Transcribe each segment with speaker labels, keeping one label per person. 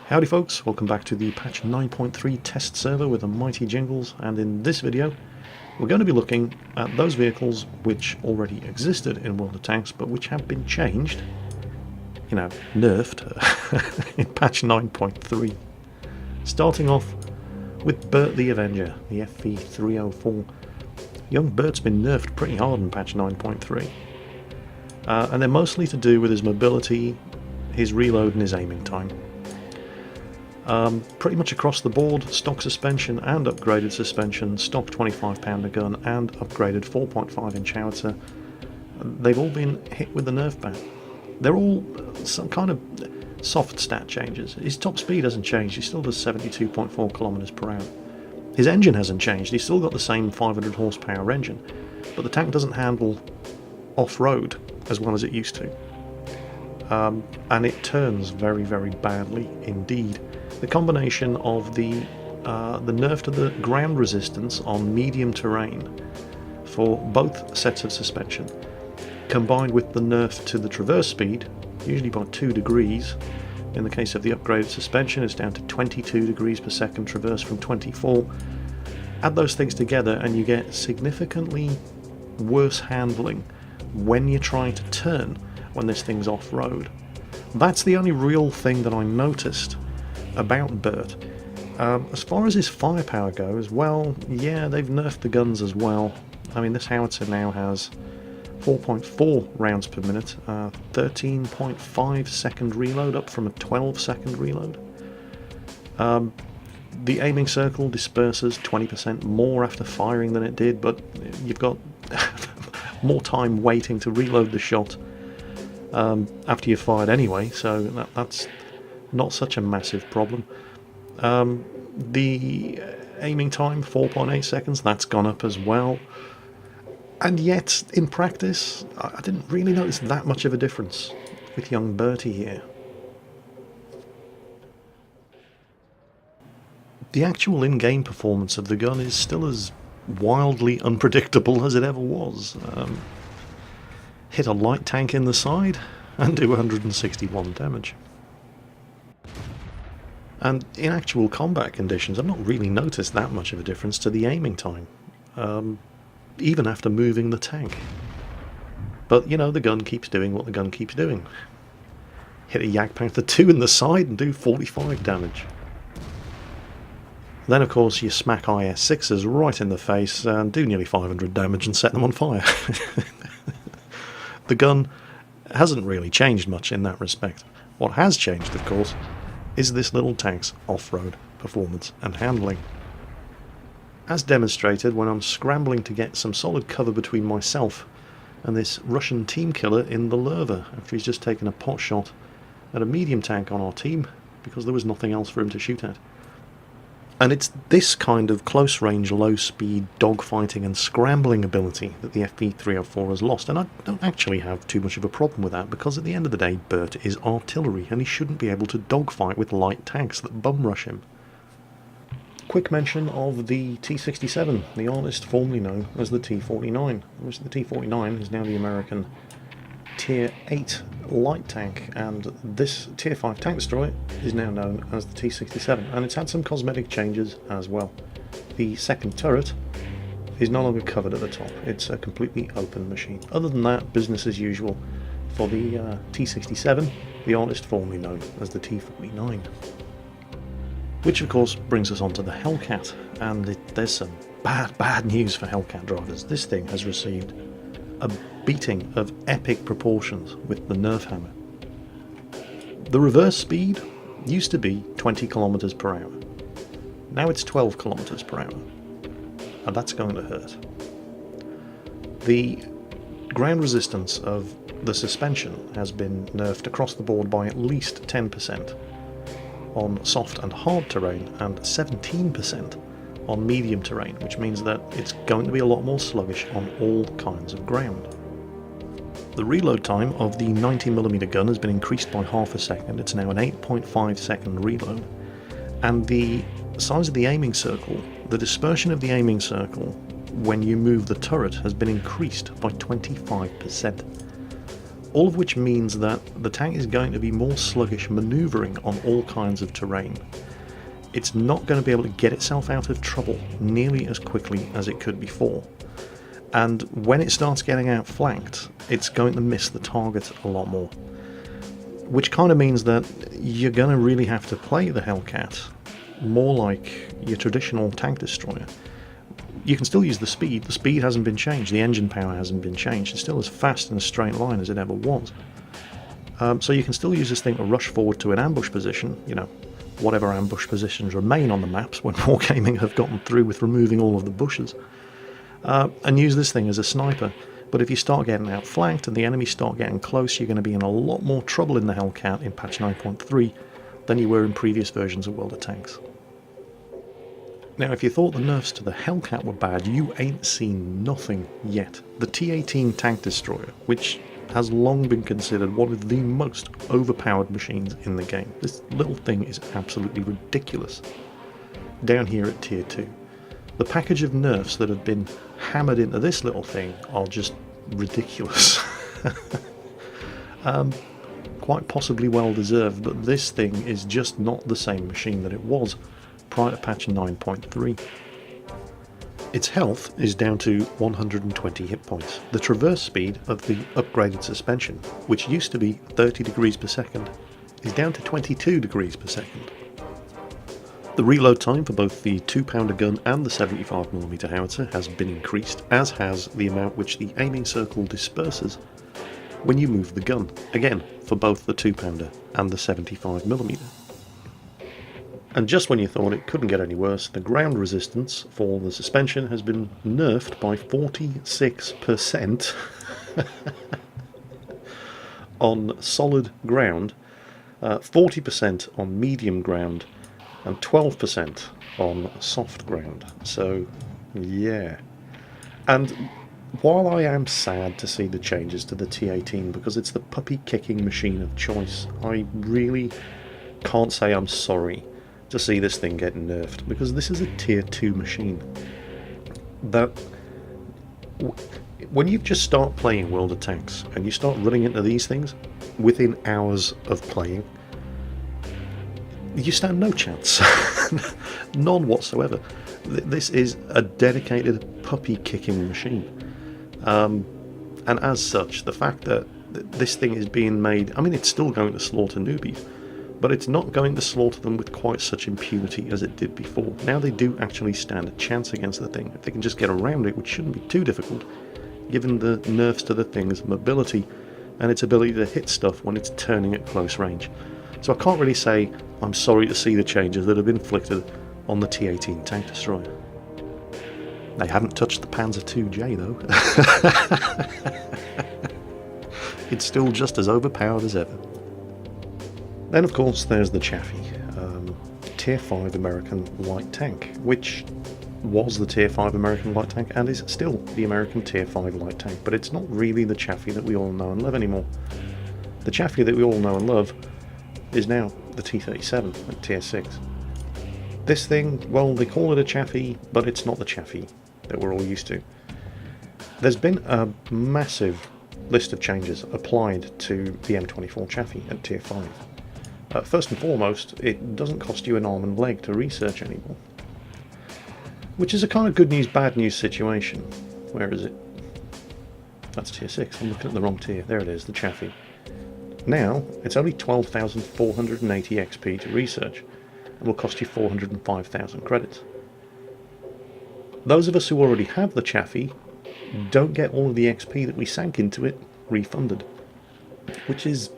Speaker 1: Howdy folks, welcome back to the patch 9.3 test server with the mighty jingles, and in this video we're going to be looking at those vehicles which already existed in World of Tanks but which have been changed, nerfed, in patch 9.3. Starting off with Bert the Avenger, the FV304. Young Bert's been nerfed pretty hard in patch 9.3. And they're mostly to do with his mobility, his reload and his aiming time. Pretty much across the board, stock suspension and upgraded suspension, stock 25 pounder gun and upgraded 4.5 inch howitzer, they've all been hit with the nerf ban. They're all some kind of soft stat changes. His top speed hasn't changed, he still does 72.4 kilometers per hour. His engine hasn't changed, he's still got the same 500 horsepower engine, but the tank doesn't handle off-road as well as it used to. And it turns very, very badly indeed. The combination of the nerf to the ground resistance on medium terrain for both sets of suspension, combined with the nerf to the traverse speed, usually by 2 degrees. In the case of the upgraded suspension, it's down to 22 degrees per second, traverse from 24. Add those things together and you get significantly worse handling when you're trying to turn when this thing's off-road. That's the only real thing that I noticed about Bert. As far as his firepower goes, well, yeah, they've nerfed the guns as well. I mean, this howitzer now has 4.4 rounds per minute, 13.5 second reload, up from a 12 second reload. The aiming circle disperses 20% more after firing than it did, but you've got more time waiting to reload the shot after you've fired anyway, so that's not such a massive problem. The aiming time, 4.8 seconds, that's gone up as well. And yet, in practice, I didn't really notice that much of a difference with young Bertie here. The actual in-game performance of the gun is still as wildly unpredictable as it ever was. Hit a light tank in the side and do 161 damage. And in actual combat conditions, I've not really noticed that much of a difference to the aiming time, even after moving the tank. But, the gun keeps doing what the gun keeps doing. Hit a Jagdpanther 2 in the side and do 45 damage. Then, of course, you smack IS-6s right in the face and do nearly 500 damage and set them on fire. The gun hasn't really changed much in that respect. What has changed, of course, is this little tank's off-road performance and handling. As demonstrated when I'm scrambling to get some solid cover between myself and this Russian team killer in the Lerva after he's just taken a pot shot at a medium tank on our team because there was nothing else for him to shoot at. And it's this kind of close-range, low-speed dogfighting and scrambling ability that the FV304 has lost, and I don't actually have too much of a problem with that, because at the end of the day, Bert is artillery, and he shouldn't be able to dogfight with light tanks that bum-rush him. Quick mention of the T67, the artist formerly known as the T49, which the T49 is now the American Tier 8 light tank, and this Tier 5 tank destroyer is now known as the T67, and it's had some cosmetic changes as well. The second turret is no longer covered at the top, it's a completely open machine. Other than that, business as usual for the T67, the artist formerly known as the T49. Which of course brings us on to the Hellcat, and there's some bad news for Hellcat drivers. This thing has received a beating of epic proportions with the nerf hammer. The reverse speed used to be 20 kilometers per hour. Now it's 12 kilometers per hour, and that's going to hurt. The ground resistance of the suspension has been nerfed across the board by at least 10% on soft and hard terrain and 17% on medium terrain, which means that it's going to be a lot more sluggish on all kinds of ground. The reload time of the 90mm gun has been increased by half a second. It's now an 8.5 second reload, and the size of the aiming circle, the dispersion of the aiming circle when you move the turret, has been increased by 25%. all of which means that the tank is going to be more sluggish manoeuvring on all kinds of terrain. It's not going to be able to get itself out of trouble nearly as quickly as it could before. And when it starts getting outflanked, it's going to miss the target a lot more. Which kind of means that you're going to really have to play the Hellcat more like your traditional tank destroyer. You can still use the speed hasn't been changed, the engine power hasn't been changed, it's still as fast in a straight line as it ever was. So you can still use this thing to rush forward to an ambush position, you know, whatever ambush positions remain on the maps when Wargaming have gotten through with removing all of the bushes, and use this thing as a sniper. But if you start getting outflanked and the enemies start getting close, you're going to be in a lot more trouble in the Hellcat in patch 9.3 than you were in previous versions of World of Tanks. Now, if you thought the nerfs to the Hellcat were bad, you ain't seen nothing yet. The T-18 tank destroyer, which has long been considered one of the most overpowered machines in the game. This little thing is absolutely ridiculous. Down here at Tier 2. The package of nerfs that have been hammered into this little thing are just ridiculous. Quite possibly well deserved, but this thing is just not the same machine that it was prior to patch 9.3. Its health is down to 120 hit points. The traverse speed of the upgraded suspension, which used to be 30 degrees per second, is down to 22 degrees per second. The reload time for both the 2-pounder gun and the 75mm howitzer has been increased, as has the amount which the aiming circle disperses when you move the gun, again for both the 2-pounder and the 75mm. And just when you thought it couldn't get any worse, the ground resistance for the suspension has been nerfed by 46% on solid ground, 40% on medium ground, and 12% on soft ground. So, yeah. And while I am sad to see the changes to the T-18 because it's the puppy-kicking machine of choice, I really can't say I'm sorry to see this thing get nerfed, because this is a Tier 2 machine that, when you just start playing World of Tanks and you start running into these things within hours of playing, you stand no chance. None whatsoever. This is a dedicated puppy kicking machine, and as such, the fact that this thing is being made, I mean, it's still going to slaughter newbies, but it's not going to slaughter them with quite such impunity as it did before. Now they do actually stand a chance against the thing, if they can just get around it, which shouldn't be too difficult, given the nerfs to the thing's mobility and its ability to hit stuff when it's turning at close range. So I can't really say I'm sorry to see the changes that have been inflicted on the T-18 tank destroyer. They haven't touched the Panzer IIJ though. It's still just as overpowered as ever. Then of course there's the Chaffee, Tier 5 American light tank, which was the Tier 5 American light tank and is still the American Tier 5 light tank, but it's not really the Chaffee that we all know and love anymore. The Chaffee that we all know and love is now the T-37 at Tier 6. This thing, well, they call it a Chaffee, but it's not the Chaffee that we're all used to. There's been a massive list of changes applied to the M24 Chaffee at Tier 5. First and foremost, it doesn't cost you an arm and leg to research anymore, which is a kind of good news, bad news situation. Where is it? That's Tier 6. I'm looking at the wrong tier. There it is, the Chaffee. Now, it's only 12,480 XP to research, and will cost you 405,000 credits. Those of us who already have the Chaffee don't get all of the XP that we sank into it refunded, which is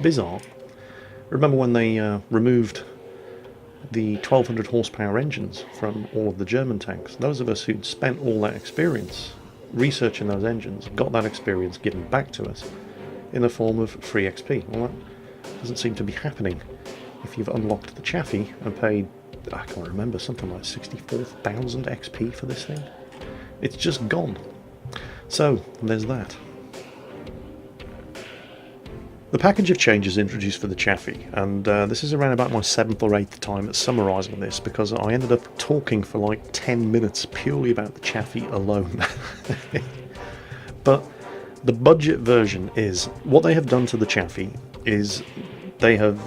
Speaker 1: bizarre. Remember when they removed the 1200 horsepower engines from all of the German tanks? Those of us who'd spent all that experience researching those engines got that experience given back to us in the form of free XP. Well, that doesn't seem to be happening if you've unlocked the Chaffee and paid, I can't remember, something like 64,000 XP for this thing. It's just gone. So, there's that. The package of changes introduced for the Chaffee, and this is around about my 7th or 8th time at summarising this, because I ended up talking for like 10 minutes purely about the Chaffee alone. But The budget version is, what they have done to the Chaffee is they have,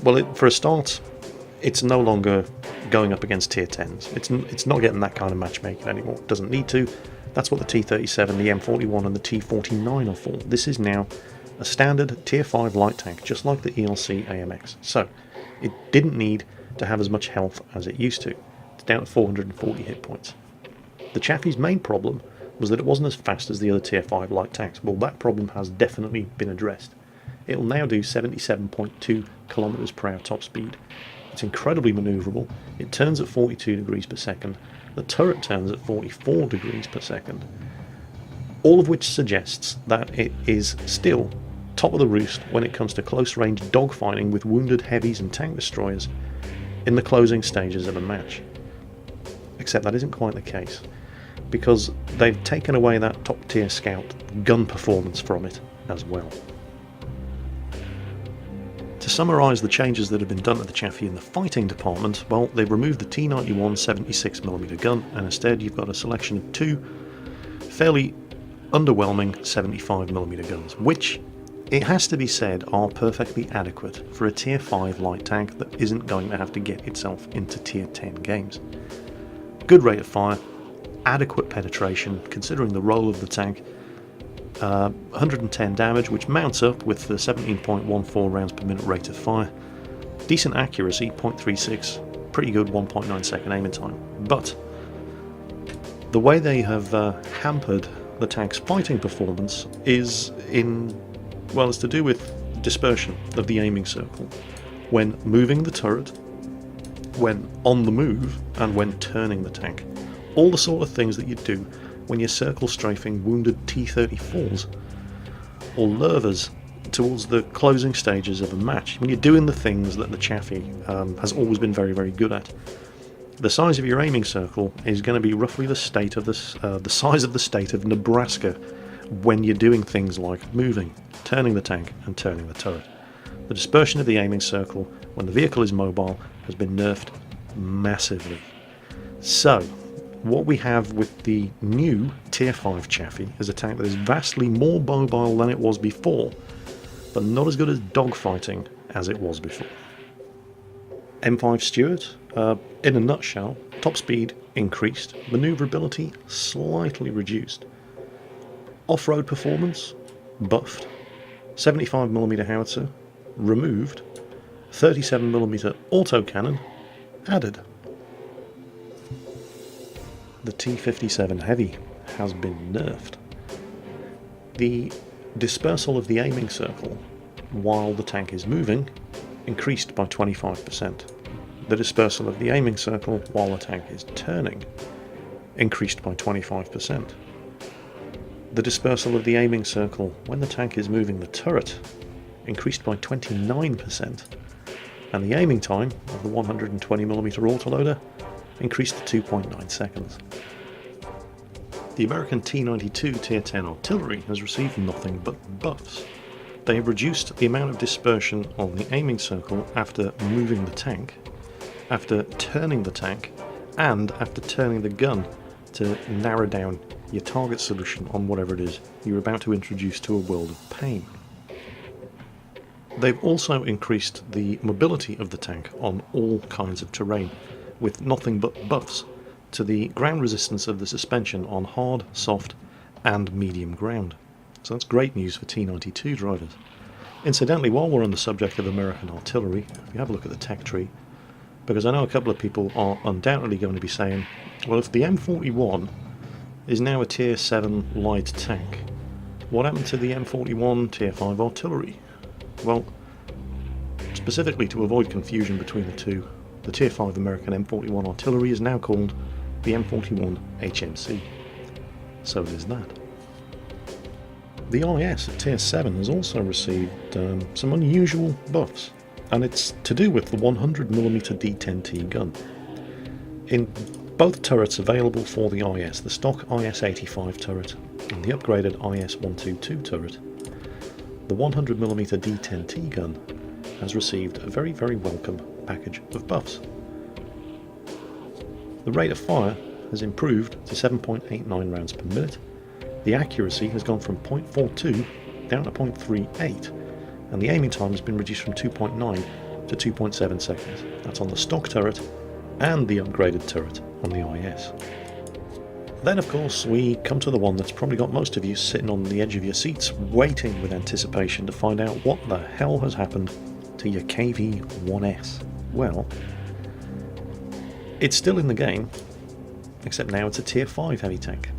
Speaker 1: well, for a start, it's no longer going up against tier 10s. It's not getting that kind of matchmaking anymore. It doesn't need to. That's what the T-37, the M41 and the T-49 are for. This is now a standard tier 5 light tank, just like the ELC AMX. So it didn't need to have as much health as it used to. It's down to 440 hit points. The Chaffee's main problem was that it wasn't as fast as the other tier 5 light tanks. Well, that problem has definitely been addressed. It will now do 77.2 kilometers per hour top speed. It's incredibly maneuverable. It turns at 42 degrees per second. The turret turns at 44 degrees per second. All of which suggests that it is still top of the roost when it comes to close range dogfighting with wounded heavies and tank destroyers in the closing stages of a match. Except that isn't quite the case, because they've taken away that top tier scout gun performance from it as well. To summarise the changes that have been done to the Chaffee in the fighting department, well, they've removed the T91 76mm gun, and instead you've got a selection of two fairly underwhelming 75mm guns, which, it has to be said, are perfectly adequate for a tier 5 light tank that isn't going to have to get itself into tier 10 games. Good rate of fire, adequate penetration considering the role of the tank, 110 damage, which mounts up with the 17.14 rounds per minute rate of fire, decent accuracy, 0.36, pretty good 1.9 second aiming time. But the way they have hampered the tank's fighting performance is it's to do with dispersion of the aiming circle when moving the turret, when on the move, and when turning the tank. All the sort of things that you do when you're circle strafing wounded T-34s or Lurvers towards the closing stages of a match, when you're doing the things that the Chaffee has always been very, very good at. The size of your aiming circle is going to be roughly the size of the state of Nebraska when you're doing things like moving, turning the tank and turning the turret. The dispersion of the aiming circle when the vehicle is mobile has been nerfed massively. So what we have with the new tier 5 Chaffee is a tank that is vastly more mobile than it was before, but not as good as dogfighting as it was before. M5 Stuart, in a nutshell, top speed increased, manoeuvrability slightly reduced, off-road performance buffed, 75mm howitzer removed, 37mm autocannon added. The T-57 Heavy has been nerfed. The dispersal of the aiming circle while the tank is moving increased by 25%. The dispersal of the aiming circle while the tank is turning increased by 25%. The dispersal of the aiming circle when the tank is moving the turret increased by 29%. And the aiming time of the 120mm autoloader increased to 2.9 seconds. The American T-92 Tier 10 artillery has received nothing but buffs. They have reduced the amount of dispersion on the aiming circle after moving the tank, after turning the tank, and after turning the gun to narrow down your target solution on whatever it is you're about to introduce to a world of pain. They've also increased the mobility of the tank on all kinds of terrain, with nothing but buffs to the ground resistance of the suspension on hard, soft and medium ground. So that's great news for T-92 drivers. Incidentally, while we're on the subject of American artillery, if you have a look at the tech tree, because I know a couple of people are undoubtedly going to be saying, well, if the M41 is now a Tier 7 light tank, what happened to the M41 Tier 5 artillery? Well, specifically to avoid confusion between the two, the Tier 5 American M41 artillery is now called the M41 HMC. So there's that. The IS at Tier 7 has also received some unusual buffs, and it's to do with the 100mm D10T gun. In both turrets available for the IS, the stock IS-85 turret and the upgraded IS-122 turret, the 100mm D10T gun has received a very, very welcome package of buffs. The rate of fire has improved to 7.89 rounds per minute, The accuracy has gone from 0.42 down to 0.38, and the aiming time has been reduced from 2.9 to 2.7 seconds. That's on the stock turret and the upgraded turret on the IS. Then of course we come to the one that's probably got most of you sitting on the edge of your seats waiting with anticipation to find out what the hell has happened to your KV-1S. Well, it's still in the game, except now it's a tier 5 heavy tank,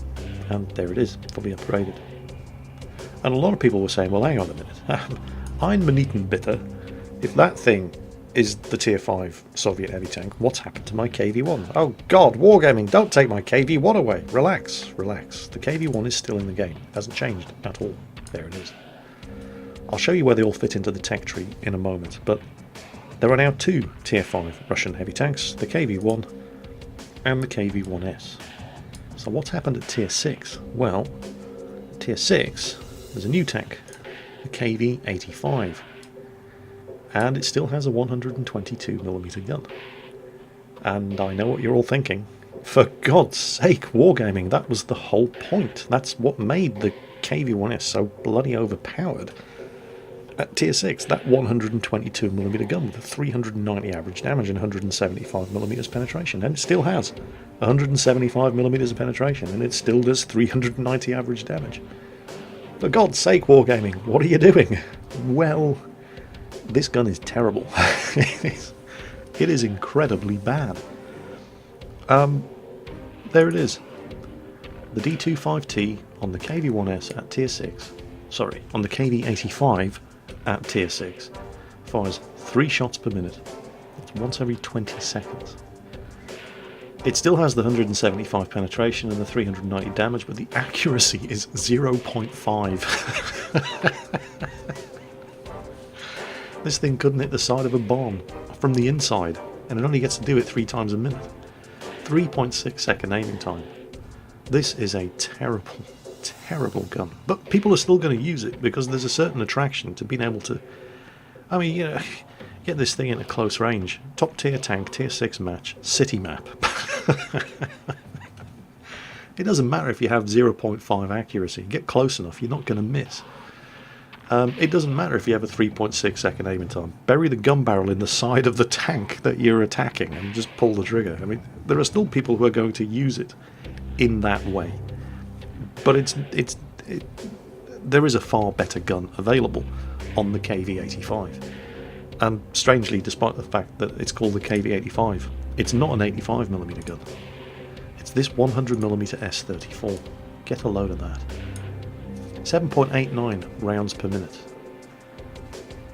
Speaker 1: and there it is, fully upgraded. And a lot of people were saying, well hang on a minute, ein Minuten bitte, if that thing is the tier 5 Soviet heavy tank, what's happened to my KV-1? Oh god, Wargaming, don't take my KV-1 away! Relax, relax. The KV-1 is still in the game, it hasn't changed at all. There it is. I'll show you where they all fit into the tech tree in a moment, but there are now 2 tier 5 Russian heavy tanks, the KV-1 and the KV-1S. So what's happened at tier 6? Well, tier 6, there's a new tank, the KV-85. And it still has a 122mm gun. And I know what you're all thinking. For God's sake, Wargaming, that was the whole point. That's what made the KV-1S so bloody overpowered. At tier 6, that 122mm gun with a 390 average damage and 175mm penetration. And it still has 175mm of penetration, and it still does 390 average damage. For God's sake, Wargaming, what are you doing? Well, this gun is terrible. It is incredibly bad. There it is. The D25T on the KV-1S at tier 6, sorry, on the KV-85 at tier 6, fires 3 shots per minute. That's once every 20 seconds. It still has the 175 penetration and the 390 damage, but the accuracy is 0.5. This thing couldn't hit the side of a bomb from the inside, and it only gets to do it 3 times a minute. 3.6 second aiming time. This is a terrible, terrible gun. But people are still going to use it because there's a certain attraction to being able to... I mean, you know, get this thing in a close range. Top tier tank, tier 6 match, city map. It doesn't matter if you have 0.5 accuracy. Get close enough, you're not going to miss. It doesn't matter if you have a 3.6 second aiming time. Bury the gun barrel in the side of the tank that you're attacking and just pull the trigger. I mean, there are still people who are going to use it in that way. But there is a far better gun available on the KV-85. And strangely, despite the fact that it's called the KV-85, it's not an 85mm gun. It's this 100mm S34. Get a load of that. 7.89 rounds per minute.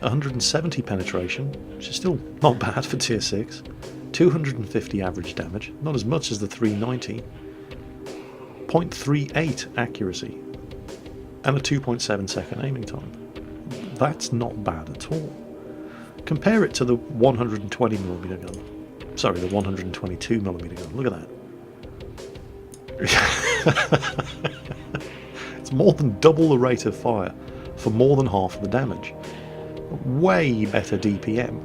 Speaker 1: 170 penetration, which is still not bad for tier 6. 250 average damage, not as much as the 390. 0.38 accuracy. And a 2.7 second aiming time. That's not bad at all. Compare it to the 120mm gun. Sorry, the 122mm gun. Look at that. It's more than double the rate of fire for more than half of the damage. Way better DPM.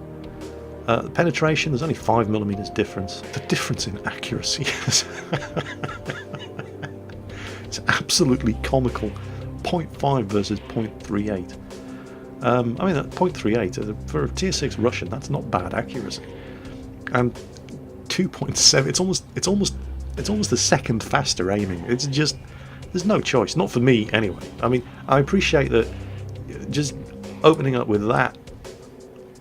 Speaker 1: Penetration, there's only 5mm difference. The difference in accuracy is... it's absolutely comical. 0.5 versus 0.38. I mean, that 0.38 for a tier 6 Russian, that's not bad accuracy. And 2.7, it's almost a second faster aiming. It's just, there's no choice, not for me anyway. I mean, I appreciate that just opening up with that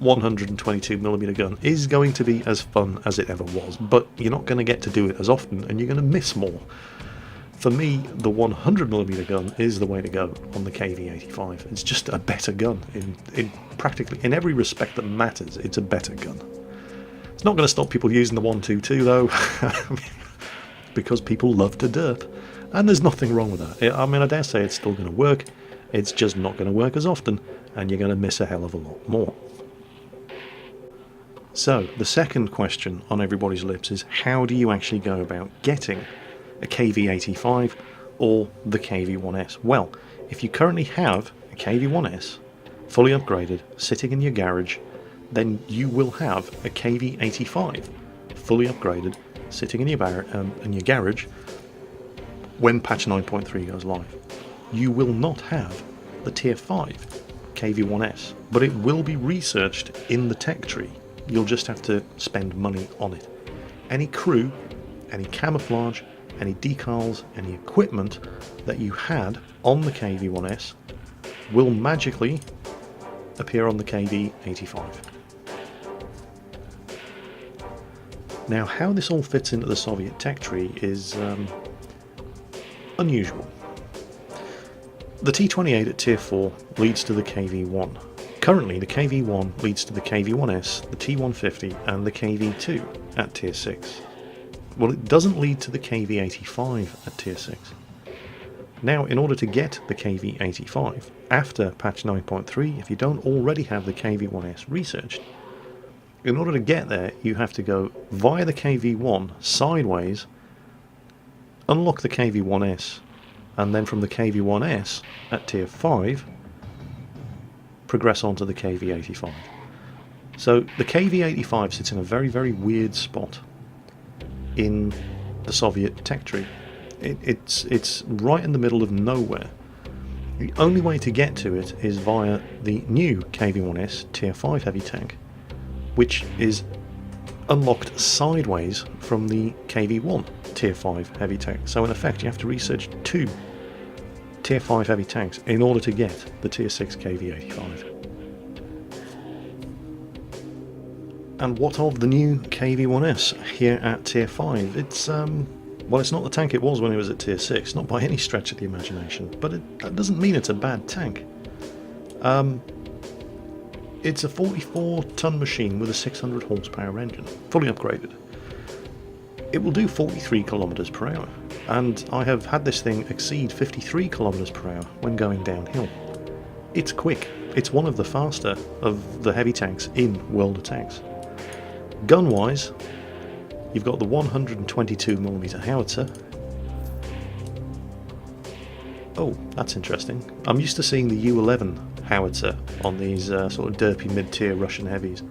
Speaker 1: 122mm gun is going to be as fun as it ever was, but you're not going to get to do it as often, and you're going to miss more. For me, the 100mm gun is the way to go on the KV-85. It's just a better gun in practically in every respect that matters. It's a better gun. It's not going to stop people using the 122 though, because people love to derp, and there's nothing wrong with that. I mean, I dare say it's still going to work. It's just not going to work as often, and you're going to miss a hell of a lot more. So, the second question on everybody's lips is, how do you actually go about getting a KV-85 or the KV-1S? Well, if you currently have a KV-1S fully upgraded sitting in your garage, then you will have a KV-85 fully upgraded sitting in your garage when patch 9.3 goes live. you will not have the Tier 5 KV-1S, but it will be researched in the tech tree. You'll just have to spend money on it. Any crew, any camouflage, any decals, any equipment that you had on the KV-1S will magically appear on the KV-85. Now, how this all fits into the Soviet tech tree is unusual. The T-28 at Tier 4 leads to the KV-1. Currently, the KV-1 leads to the KV-1S, the T-150 and the KV-2 at Tier 6. Well, it doesn't lead to the KV-85 at Tier 6. Now, in order to get the KV-85, after patch 9.3, if you don't already have the KV-1S researched, in order to get there, you have to go via the KV-1 sideways, unlock the KV-1S, and then from the KV-1S at Tier 5, progress on to the KV-85. So the KV-85 sits in a very, very weird spot in the Soviet tech tree. It's right in the middle of nowhere. The only way to get to it is via the new KV-1S Tier 5 heavy tank, which is unlocked sideways from the KV-1 Tier 5 heavy tank. So in effect, you have to research 2 Tier 5 heavy tanks in order to get the Tier 6 KV-85. And what of the new KV-1S here at Tier 5? It's, well, it's not the tank it was when it was at Tier 6, not by any stretch of the imagination, but that doesn't mean it's a bad tank. It's a 44-ton machine with a 600 horsepower engine, fully upgraded. It will do 43 kilometers per hour, and I have had this thing exceed 53 kilometers per hour when going downhill. It's quick. It's one of the faster of the heavy tanks in World of Tanks. Gun-wise, you've got the 122mm howitzer. Oh, that's interesting. I'm used to seeing the U11 howitzer on these sort of derpy mid-tier Russian heavies.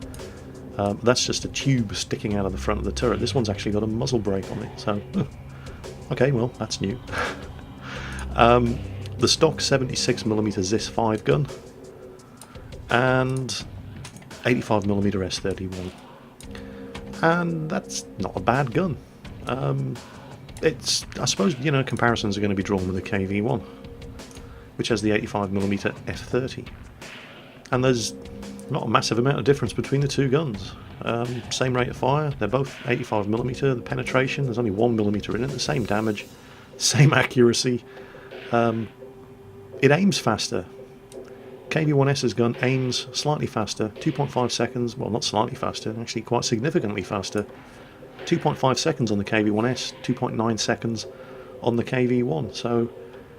Speaker 1: That's just a tube sticking out of the front of the turret. This one's actually got a muzzle brake on it, so okay, well, that's new. The stock 76mm Zis 5 gun and 85mm S31, and that's not a bad gun. It's, I suppose, you know, comparisons are going to be drawn with the KV-1, which has the 85mm F30, and there's not a massive amount of difference between the two guns. Same rate of fire, they're both 85mm, the penetration, there's only 1mm in it, the same damage, same accuracy. It aims faster. KV-1S's gun aims slightly faster, 2.5 seconds, well, not slightly faster, actually quite significantly faster. 2.5 seconds on the KV-1S, 2.9 seconds on the KV-1, so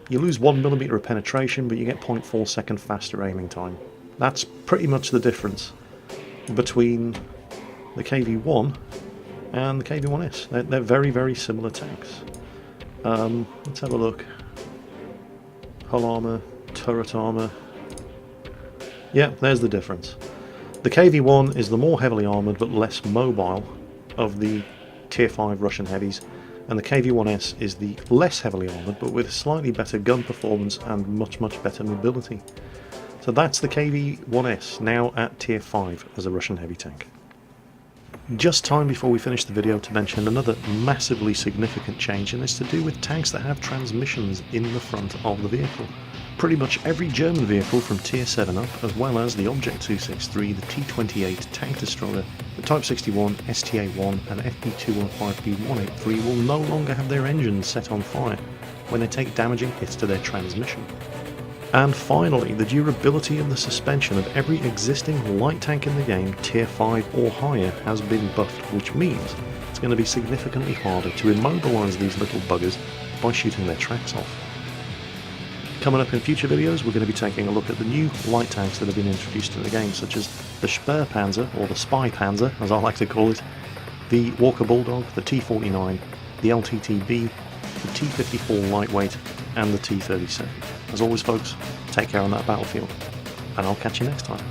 Speaker 1: you lose 1mm of penetration, but you get 0.4 second faster aiming time. That's pretty much the difference between the KV-1 and the KV-1S. They're very, very similar tanks. Let's have a look. Hull armour, turret armour. Yeah, there's the difference. The KV-1 is the more heavily armoured but less mobile of the Tier 5 Russian heavies, and the KV-1S is the less heavily armoured but with slightly better gun performance and much, much better mobility. So that's the KV-1S, now at Tier 5 as a Russian heavy tank. Just time before we finish the video to mention another massively significant change, and it's to do with tanks that have transmissions in the front of the vehicle. Pretty much every German vehicle from Tier 7 up, as well as the Object 263, the T-28 tank destroyer, the Type 61, STA-1 and FP215B183 will no longer have their engines set on fire when they take damaging hits to their transmission. And finally, the durability of the suspension of every existing light tank in the game, Tier 5 or higher, has been buffed, which means it's going to be significantly harder to immobilise these little buggers by shooting their tracks off. Coming up in future videos, we're going to be taking a look at the new light tanks that have been introduced to the game, such as the Sperrpanzer, or the Spy Panzer, as I like to call it, the Walker Bulldog, the T-49, the LTTB, the T-54 Lightweight, and the T-37. As always folks, take care on that battlefield, and I'll catch you next time.